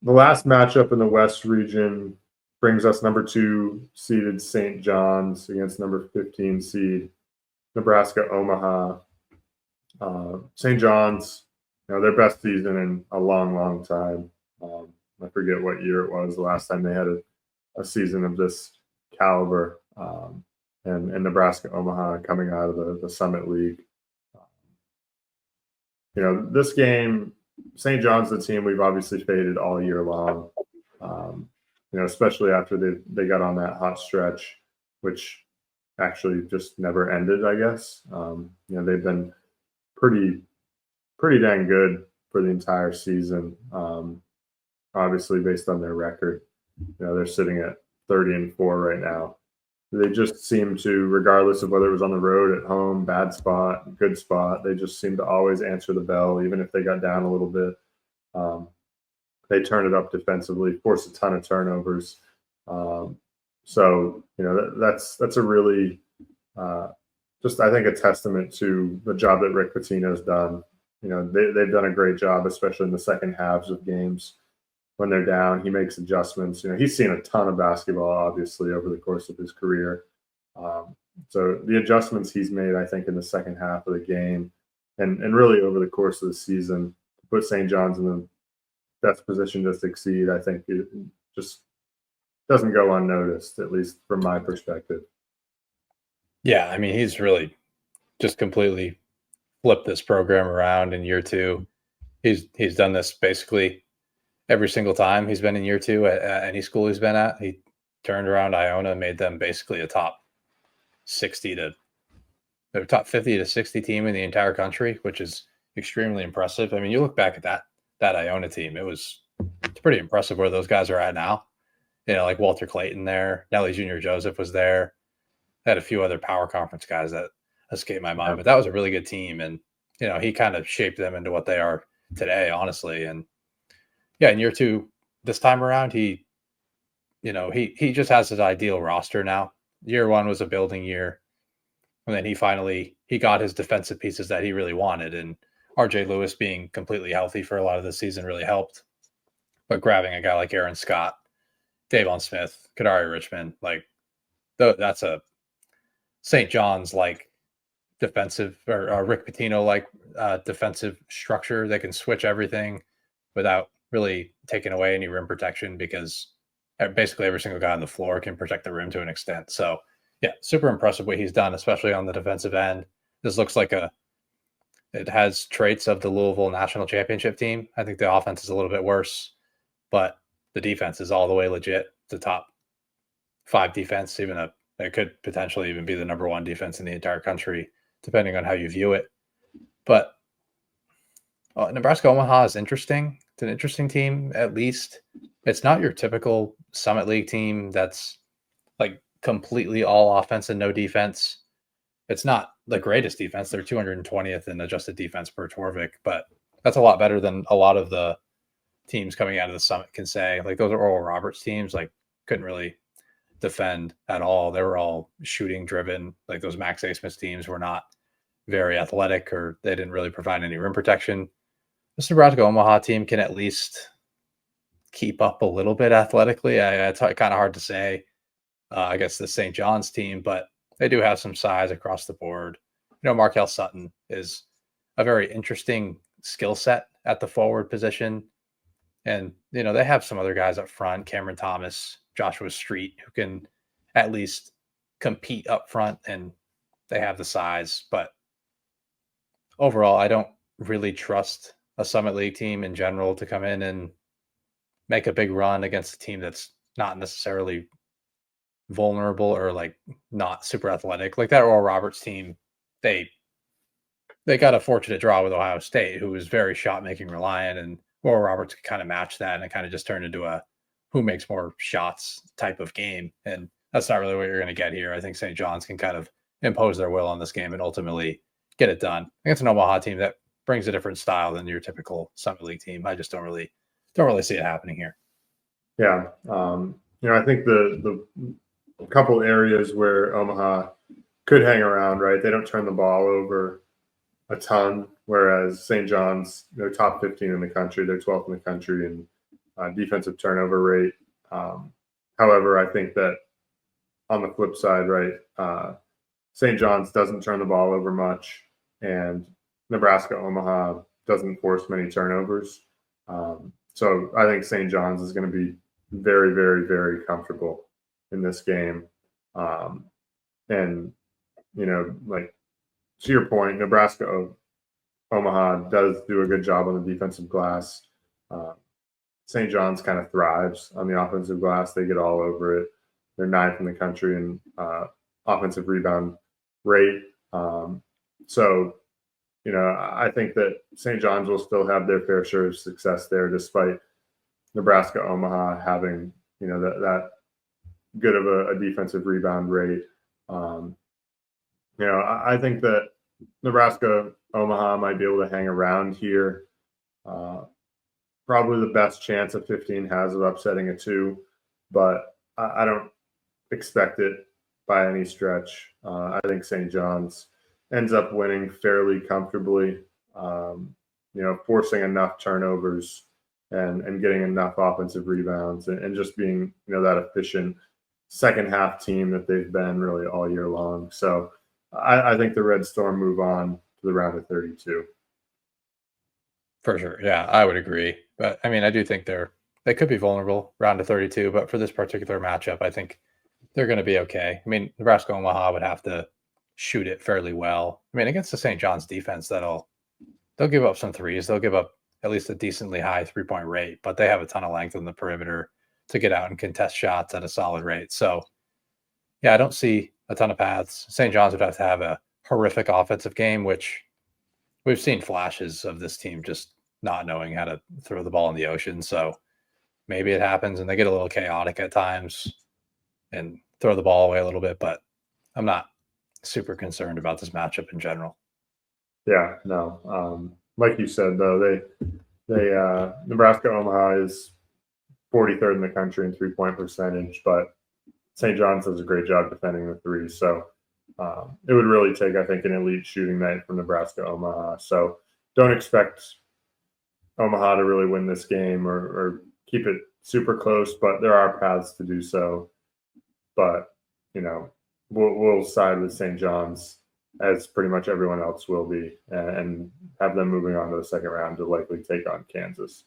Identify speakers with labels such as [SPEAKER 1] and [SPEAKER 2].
[SPEAKER 1] The last matchup in the West region brings us number 2 seeded St. John's against number 15 seed Nebraska-Omaha. St. John's, their best season in a long, long time. I forget what year it was the last time they had a season of this caliber. And Nebraska-Omaha coming out of the Summit League. This game, St. John's, the team we've obviously faded all year long. Especially after they got on that hot stretch, which actually just never ended, I guess. They've been pretty dang good for the entire season. Obviously, based on their record, they're sitting at 30-4 right now. They just seem to, regardless of whether it was on the road, at home, bad spot, good spot, they just seem to always answer the bell, even if they got down a little bit. They turn it up defensively, force a ton of turnovers. So that's a really just, I think, a testament to the job that Rick Pitino's done. They've done a great job, especially in the second halves of games. When they're down, he makes adjustments. He's seen a ton of basketball, obviously, over the course of his career. So the adjustments he's made, I think, in the second half of the game and really over the course of the season to put St. John's in the best position to succeed, I think it just doesn't go unnoticed, at least from my perspective.
[SPEAKER 2] Yeah, I mean, he's really just completely flipped this program around in year 2. He's done this basically every single time he's been in year 2 at any school he's been at. He turned around Iona, made them basically a top 50 to 60 team in the entire country, which is extremely impressive. I mean, you look back at that Iona team, it's pretty impressive where those guys are at now. Like Walter Clayton there, Nelly Jr. Joseph was there. They had a few other power conference guys that escaped my mind, but that was a really good team. And, he kind of shaped them into what they are today, honestly. And yeah, in year 2, this time around, he just has his ideal roster now. Year 1 was a building year. And then he got his defensive pieces that he really wanted. And RJ Lewis being completely healthy for a lot of the season really helped. But grabbing a guy like Aaron Scott, Davon Smith, Kadari Richmond, that's a St. John's defensive or Rick Pitino defensive structure that can switch everything without really taking away any rim protection, because basically every single guy on the floor can protect the rim to an extent. So yeah, super impressive what he's done, especially on the defensive end. This looks like it has traits of the Louisville national championship team. I think the offense is a little bit worse, but the defense is all the way legit. The top 5 defense, it could potentially even be the number 1 defense in the entire country, depending on how you view it. But Nebraska-Omaha is interesting. It's an interesting team, at least. It's not your typical Summit League team that's completely all offense and no defense. It's not the greatest defense. They're 220th in adjusted defense per Torvik, but that's a lot better than a lot of the teams coming out of the Summit can say. Those are Oral Roberts teams, couldn't really defend at all. They were all shooting driven. Those Max A. Smith teams were not very athletic, or they didn't really provide any rim protection. This Nebraska-Omaha team can at least keep up a little bit athletically. It's kind of hard to say. I guess the St. John's team, but they do have some size across the board. Markel Sutton is a very interesting skill set at the forward position. And, they have some other guys up front, Cameron Thomas, Joshua Street, who can at least compete up front, and they have the size. But overall, I don't really trust a Summit League team in general to come in and make a big run against a team that's not necessarily vulnerable or not super athletic. That Oral Roberts team, they got a fortunate draw with Ohio State, who was very shot making reliant, and Oral Roberts could kind of match that, and it kind of just turned into a who makes more shots type of game. And that's not really what you're going to get here. I think St. John's can kind of impose their will on this game and ultimately get it done against an Omaha team that brings a different style than your typical Summit League team. I just don't really see it happening here.
[SPEAKER 1] Yeah. I think the couple areas where Omaha could hang around, right? They don't turn the ball over a ton, whereas St. John's, they're top 15 in the country. They're 12th in the country in defensive turnover rate. However, I think that on the flip side, right, St. John's doesn't turn the ball over much, and Nebraska-Omaha doesn't force many turnovers. So I think St. John's is going to be very, very, very comfortable in this game. And, like to your point, Nebraska-Omaha does do a good job on the defensive glass. St. John's kind of thrives on the offensive glass. They get all over it. They're ninth in the country in offensive rebound rate. So, I think that St. John's will still have their fair share of success there, despite Nebraska-Omaha having, that good of a defensive rebound rate. I think that Nebraska-Omaha might be able to hang around here. Probably the best chance a 15 has of upsetting a 2, but I don't expect it by any stretch. I think St. John's ends up winning fairly comfortably, forcing enough turnovers and getting enough offensive rebounds and just being, that efficient second half team that they've been really all year long. So I think the Red Storm move on to the round of 32.
[SPEAKER 2] For sure. Yeah, I would agree. But I mean, I do think they could be vulnerable round of 32, but for this particular matchup, I think they're going to be okay. I mean, Nebraska-Omaha would have to shoot it fairly well. I mean, against the St. John's defense, they'll give up some threes. They'll give up at least a decently high 3-point rate, but they have a ton of length on the perimeter to get out and contest shots at a solid rate. So, yeah, I don't see a ton of paths. St. John's would have to have a horrific offensive game, which we've seen flashes of this team just not knowing how to throw the ball in the ocean. So maybe it happens and they get a little chaotic at times and throw the ball away a little bit, but I'm not super concerned about this matchup in general.
[SPEAKER 1] Yeah, no. Like you said, though, they Nebraska-Omaha is 43rd in the country in 3-point percentage, but St. John's does a great job defending the 3. So it would really take, I think, an elite shooting night from Nebraska-Omaha. So don't expect Omaha to really win this game or keep it super close, but there are paths to do so. But, we'll side with St. John's, as pretty much everyone else will be, and have them moving on to the second round to likely take on Kansas.